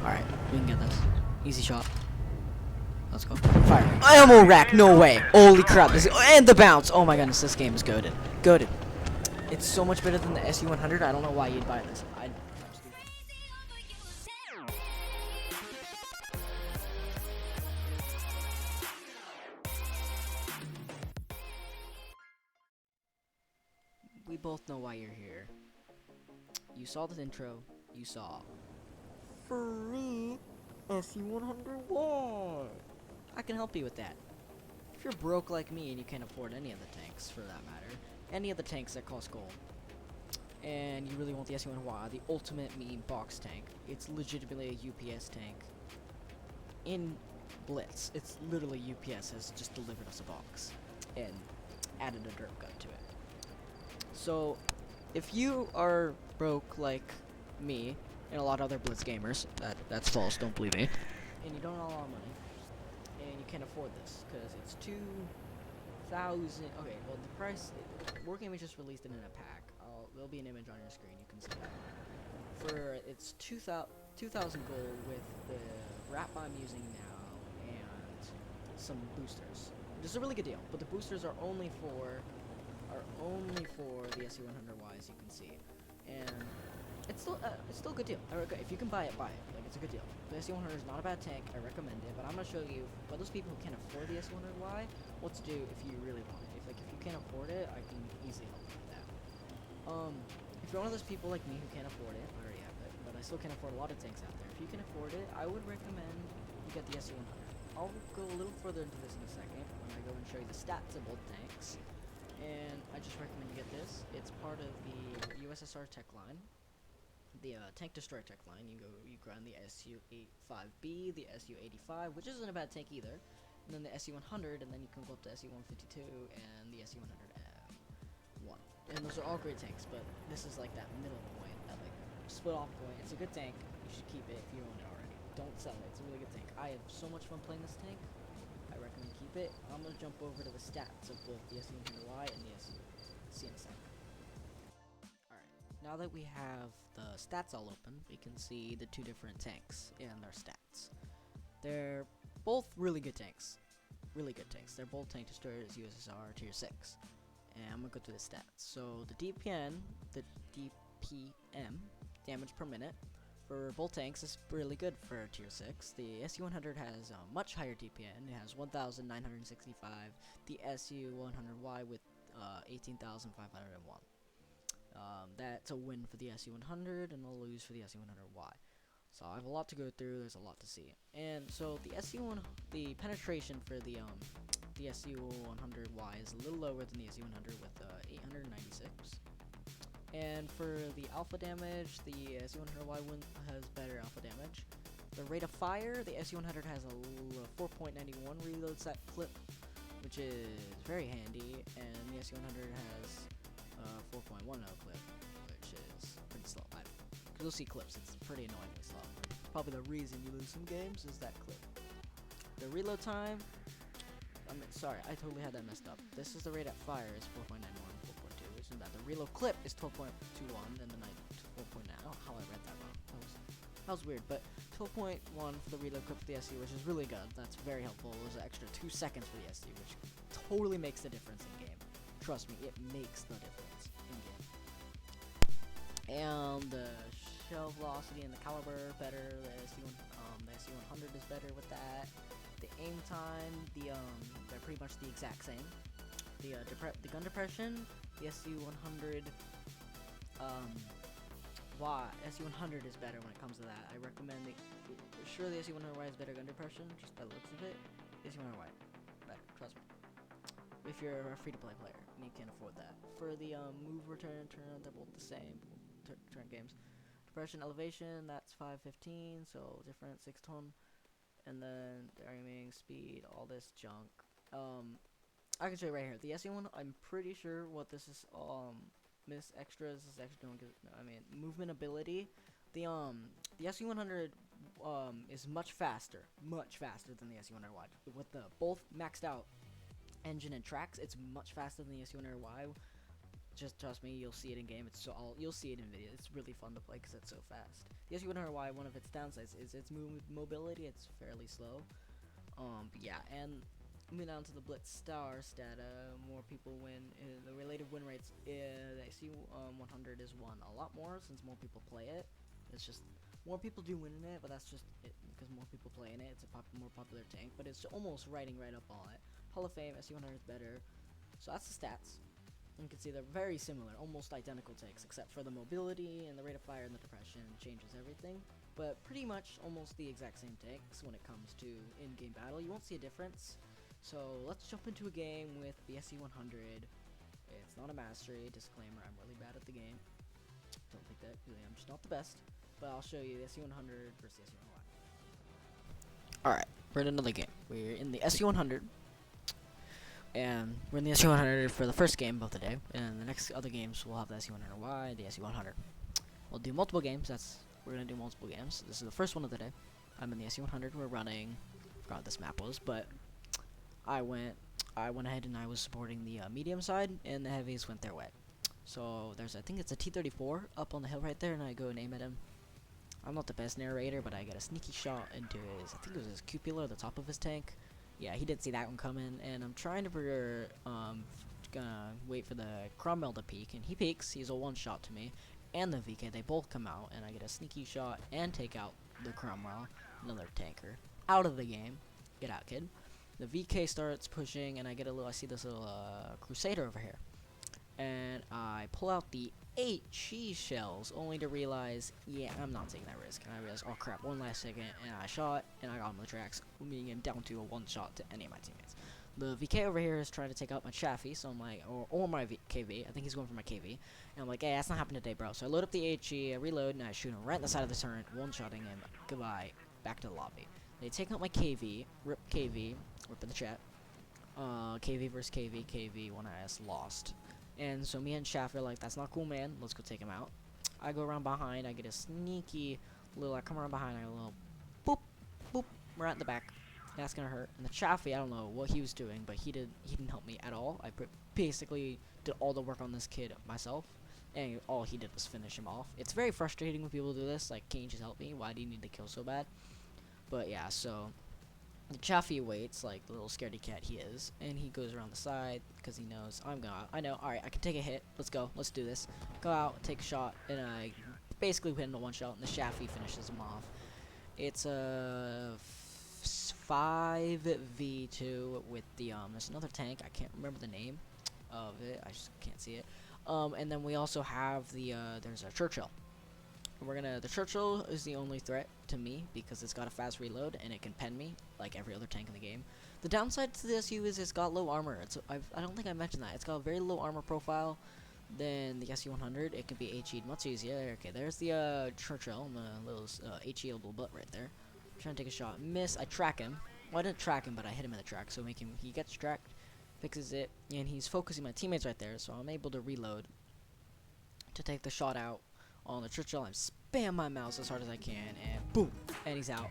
Alright, we can get this. Easy shot. Let's go. Fire. Ammo rack, no way. Holy crap. And the bounce. Oh my goodness, this game is goated. Goated. It's so much better than the SU-100. I don't know why you'd buy this. We both know why you're here. You saw the intro. You saw free SU-100. I can help you with that. If you're broke like me and you can't afford any of the tanks, for that matter, any of the tanks that cost gold, and you really want the SU-100, the ultimate meme box tank, it's legitimately a UPS tank in Blitz. It's literally UPS has just delivered us a box and added a derp gun to it. So, if you are broke like me and a lot of other Blitz gamers, that's false, don't believe me, and you don't have a lot of money, and you can't afford this, because it's 2,000, okay, well the price, Wargaming just released it in a pack. There'll be an image on your screen, you can see that. For, it's 2,000 gold with the wrap I'm using now, and some boosters. Which is a really good deal, but the boosters are only for the SU-100Y, as you can see, and it's still a good deal. If you can buy it, buy it. Like, it's a good deal. The SU-100 is not a bad tank. I recommend it, but I'm gonna show you for those people who can't afford the SU-100Y what to do if you really want it. If you can't afford it, I can easily help you with that. If you're one of those people like me who can't afford it, I already have it, but I still can't afford a lot of tanks out there. If you can afford it, I would recommend you get the SU-100. I'll go a little further into this in a second when I go and show you the stats of both tanks. And I just recommend you get this. It's part of the USSR tech line, the tank destroyer tech line. You grind the SU-85B, the SU-85, which isn't a bad tank either, and then the SU-100, and then you can go up to SU-152 and the SU-100M1. And those are all great tanks, but this is like that middle point, that like split off point. It's a good tank. You should keep it if you own it already. Don't sell it. It's a really good tank. I have so much fun playing this tank. I recommend keep it. I'm gonna jump over to the stats of both the SU-100Y and the SU. See in a sec. Alright, now that we have the stats all open, we can see the two different tanks and their stats. They're both really good tanks. Really good tanks. They're both tank destroyers, USSR tier 6. And I'm gonna go through the stats. So the DPM, damage per minute, for both tanks is really good for tier 6. The SU-100 has a much higher DPN. It has 1,965. The SU-100Y with 18,501. That's a win for the SU-100 and a lose for the SU-100Y. So I have a lot to go through. There's a lot to see. And so the penetration for the SU-100Y is a little lower than the SU-100 with 896. And for the alpha damage, the SU-100Y has better alpha damage. The rate of fire, the SU-100 has a 4.91 reload set clip, which is very handy, and the SU-100 has a 4.10 clip, which is pretty slow. Because you'll see clips, it's pretty annoyingly slow. Probably the reason you lose some games is that clip. The reload time, sorry, I totally had that messed up. This is the rate at fire is 4.91, 4.2, which is that. The reload clip is 12.21, and then 4.9. I don't know how I read that wrong. That was weird, but 12.1 for the reload clip for the SU, which is really good. That's very helpful. It was an extra 2 seconds for the SU, which totally makes the difference in game. Trust me, it makes the difference in game. And the shell velocity and the caliber better. The SU-100 is better with that. The aim time, they're pretty much the exact same. The gun depression, the SU-100, SU-100 is better when it comes to that. I recommend sure the SU-100Y has better gun depression, just by the looks of it. The SU-100Y, better, trust me. If you're a free-to-play player and you can't afford that. For the move, return, they're both the same. Turn games. Depression, elevation, that's 515, so different, 6 ton. And then the aiming, speed, all this junk. I can show you right here. The SU-1, I'm pretty sure what this is. Miss extras is actually don't give. I mean, movement ability. The SU-100 is much faster than the SU-100Y. With the both maxed out engine and tracks, it's much faster than the SU-100Y. just trust me, you'll see it in game. You'll see it in video. It's really fun to play because it's so fast. Yes, you wonder why one of its downsides is its mobility. It's fairly slow. But yeah, and moving on to the Blitz Star stat, more people win. The related win rates, the SU-100 is won a lot more since more people play it. It's just more people do win in it, but that's just it because more people play in it. It's a more popular tank, but it's almost riding right up on it. Hall of Fame, SU-100 is better. So that's the stats. You can see they're very similar, almost identical tanks, except for the mobility and the rate of fire and the depression changes everything. But pretty much almost the exact same tanks when it comes to in-game battle. You won't see a difference. So let's jump into a game with the SE-100. It's not a mastery. Disclaimer, I'm really bad at the game. Don't think that, really, I'm just not the best. But I'll show you the SE-100 versus the SE-100. Alright, we're in another game. We're in the SE-100. And we're in the SE-100 for the first game of the day. And the next other games we'll have the SE-100Y, the SE-100. We'll do multiple games. We're going to do multiple games. This is the first one of the day. I'm in the SE-100. We're running, I forgot what this map was, but I went ahead and I was supporting the medium side, and the heavies went their way. So there's, I think it's a T-34 up on the hill right there, and I go and aim at him. I'm not the best narrator, but I get a sneaky shot into his, I think it was his cupola, the top of his tank. Yeah, he didn't see that one coming, and I'm trying to gonna wait for the Cromwell to peek, and he peeks. He's a one-shot to me, and the VK, they both come out, and I get a sneaky shot and take out the Cromwell, another tanker, out of the game. Get out, kid. The VK starts pushing, and I see this little Crusader over here, and I pull out the 8 cheese shells, only to realize, yeah, I'm not taking that risk. And I realize, oh crap, one last second, and I shot, and I got him on the tracks, meaning him down to a one-shot to any of my teammates. The VK over here is trying to take out my Chaffee, so I'm like, or my KV. I think he's going for my KV. And I'm like, hey, that's not happening today, bro. So I load up the HE, I reload, and I shoot him right in the side of the turret, one-shotting him. Goodbye, back to the lobby. They take out my KV, rip KV, rip in the chat. KV versus KV, KV, 1IS, lost. And so me and Chaffee are like, that's not cool, man. Let's go take him out. I go around behind, I get a sneaky little, I come around behind, I get a little boop, boop, right in the back. That's gonna hurt. And the Chaffee, I don't know what he was doing, but he didn't help me at all. I basically did all the work on this kid myself, and all he did was finish him off. It's very frustrating when people do this, like, can't you just help me? Why do you need to kill so bad? But yeah, so the Chaffee waits like the little scaredy cat he is, and he goes around the side because he knows I know, alright, I can take a hit. Let's go, let's do this. Go out, take a shot, and I basically hit him to one shot, and the Chaffee finishes him off. It's a 5v2 with the there's another tank. I can't remember the name of it. I just can't see it. And then we also have the there's a Churchill. The Churchill is the only threat to me because it's got a fast reload and it can pen me like every other tank in the game. The downside to the SU is it's got low armor. I don't think I mentioned that. It's got a very low armor profile than the SU-100. It can be HE'd much easier. Okay, there's the Churchill, the little HE little butt right there. I'm trying to take a shot, miss. I track him. Well, I didn't track him, but I hit him in the track, so he gets tracked, fixes it, and he's focusing my teammates right there. So I'm able to reload to take the shot out on the Churchill. I spam my mouse as hard as I can, and boom, and he's out.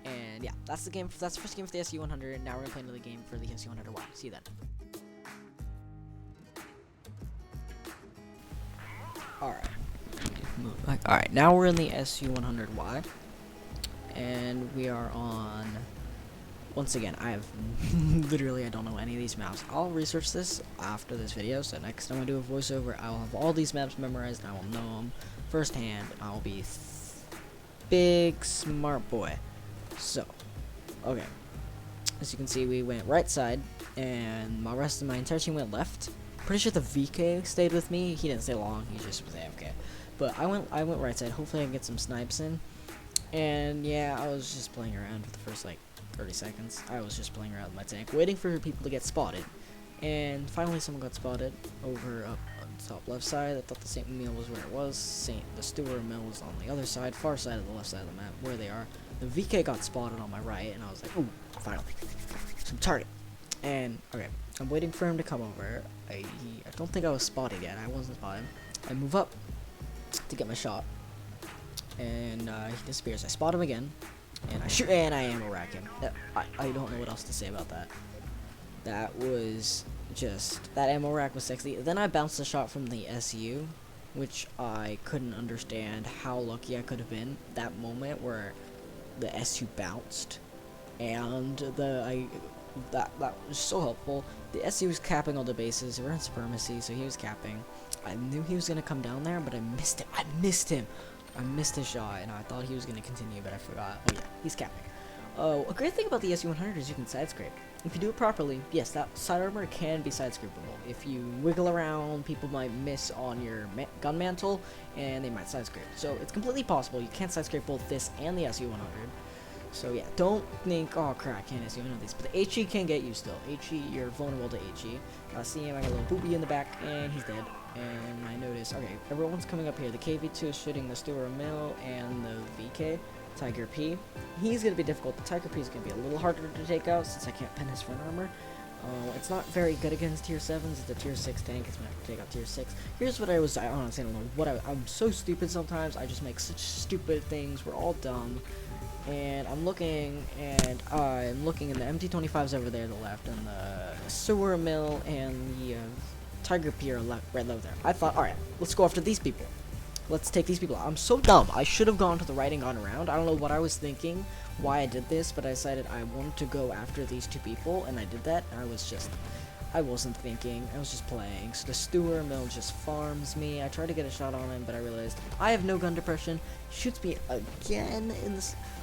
And yeah, that's the game. That's the first game for the SU-100. Now we're gonna play another game for the SU-100Y. See you then. Alright, now we're in the SU-100Y, and we are on. Once again, I have literally I don't know any of these maps. I'll research this after this video, so next time I do a voiceover, I will have all these maps memorized, and I will know them firsthand. I will be big smart boy. So, okay. As you can see, we went right side, and my entire team went left. Pretty sure the VK stayed with me. He didn't stay long. He just was AFK. But I went right side. Hopefully I can get some snipes in. And yeah, I was just playing around for the first like 30 seconds. I was just playing around with my tank, waiting for people to get spotted. And finally someone got spotted over up on the top left side. I thought the St. Emile was where it was. The Stewart Mill was on the other side, far side of the left side of the map, where they are. The VK got spotted on my right, and I was like, ooh, finally. Some target. And, okay, I'm waiting for him to come over. I don't think I was spotted yet. I wasn't spotted. I move up to get my shot. And he disappears. I spot him again. And I shoot, and I ammo rack him. I don't know what else to say about that. That was just, that ammo rack was sexy. Then I bounced a shot from the SU, which I couldn't understand how lucky I could have been. That moment where the SU bounced, and that was so helpful. The SU was capping all the bases. We're in supremacy, so he was capping. I knew he was gonna come down there, but I missed him. I missed his shot, and I thought he was gonna continue, but I forgot. Oh yeah, he's capping. A great thing about the SU-100 is you can side scrape. If you do it properly, yes, that side armor can be side scrapable. If you wiggle around, people might miss on your gun mantle, and they might side scrape. So it's completely possible. You can side scrape both this and the SU-100. So yeah, don't think, oh crap, I can't SU none of these. But the HE can get you still. HE, you're vulnerable to HE. See him, I got a little boopy in the back, and he's dead. And I notice, okay, everyone's coming up here. The KV2 is shooting the Stewart Mill and the VK. Tiger P. He's going to be difficult. The Tiger P is going to be a little harder to take out since I can't pin his front armor. It's not very good against tier 7s. It's a tier 6 tank. It's going to have to take out tier 6. Here's what I honestly don't know what I'm so stupid sometimes. I just make such stupid things. We're all dumb. And I'm looking, and in the MT25s over there to the left, and the Sewer Mill and the Tiger P are right low there. I thought, alright, let's go after these people. Let's take these people out. I'm so dumb. I should have gone to the right and gone around. I don't know what I was thinking, why I did this, but I decided I wanted to go after these two people, and I did that. I wasn't thinking. I was just playing. So the Stewart Mill just farms me. I tried to get a shot on him, but I realized I have no gun depression. He shoots me again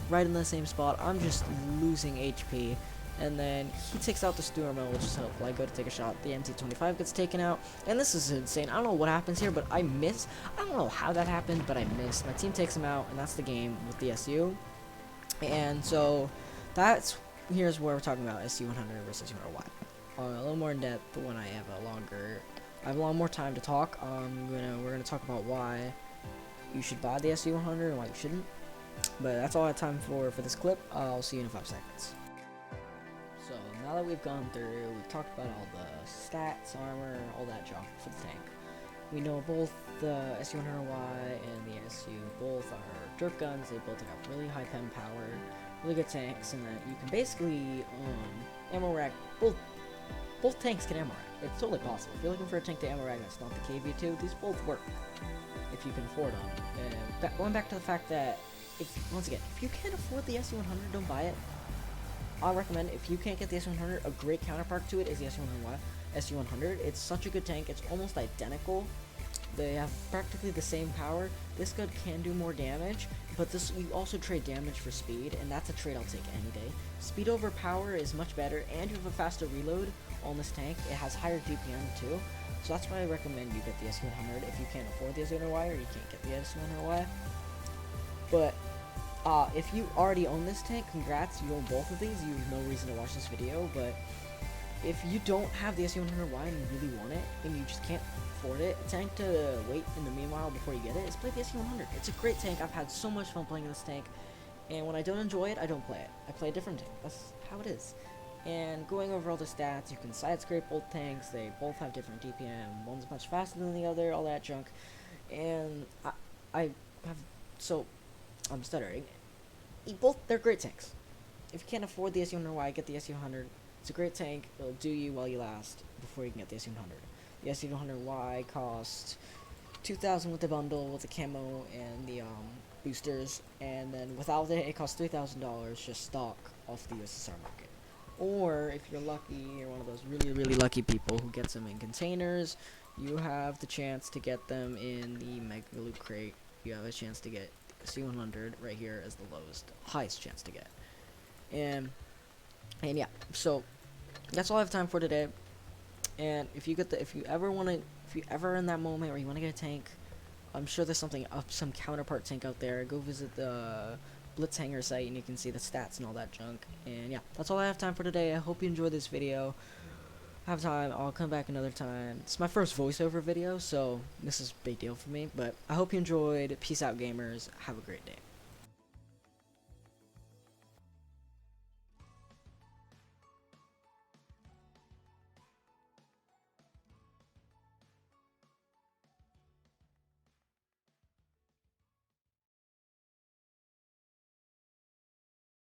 right in the same spot. I'm just losing HP. And then he takes out the Stewart Mill, which is helpful. I go to take a shot. The MT25 gets taken out. And this is insane. I don't know what happens here, but I miss. I don't know how that happened, but I missed. My team takes him out, and that's the game with the SU. And so here's where we're talking about SU-100 versus SU-100 Wotb. A little more in depth when I have a lot more time to talk. We're gonna talk about why you should buy the SU-100 and why you shouldn't. But that's all I have time for this clip. I'll see you in 5 seconds. So now that we've gone through, we've talked about all the stats, armor, all that junk for the tank. We know both the SU-100Y and the SU both are dirt guns. They both have really high pen power, really good tanks, and that you can basically ammo rack both tanks can ammo rack. It's totally possible. If you're looking for a tank to ammo rack that's not the KV2, these both work if you can afford them. And going back to the fact that once again, if you can't afford the SU-100, don't buy it. I'll recommend, if you can't get the SU-100, a great counterpart to it is the SU-100. It's such a good tank. It's almost identical. They have practically the same power. This gun can do more damage, but you also trade damage for speed, and that's a trade I'll take any day. Speed over power is much better, and you have a faster reload on this tank. It has higher DPM too, so that's why I recommend you get the SU-100 if you can't afford the SU-100Y or you can't get the SU-100Y. But if you already own this tank, congrats, you own both of these. You have no reason to watch this video, but if you don't have the SU-100Y and you really want it, and you just can't afford it, a tank to wait in the meanwhile before you get it is play the SU-100. It's a great tank. I've had so much fun playing this tank, and when I don't enjoy it, I don't play it. I play a different tank. That's how it is. And going over all the stats, you can side scrape both tanks. They both have different DPM. One's much faster than the other, all that junk. And I'm stuttering. They're great tanks. If you can't afford the SU-100Y, get the SU-100. It's a great tank. It'll do you while you last before you can get the SU-100. The SU-100Y costs $2,000 with the bundle, with the camo and the boosters, and then without it, it costs $3,000 just stock off the USSR market. Or if you're lucky, you're one of those really, really lucky people who gets them in containers, you have the chance to get them in the Mega Loot Crate. You have a chance to get SU-100 right here as the highest chance to get. And yeah, so that's all I have time for today. And if you ever in that moment where you want to get a tank, I'm sure there's some counterpart tank out there. Go visit the Blitzhanger site and you can see the stats and all that junk. And yeah, that's all I have time for today. I hope you enjoyed this video. Have time, I'll come back another time. It's my first voiceover video, so this is a big deal for me. But I hope you enjoyed. Peace out, gamers. Have a great day.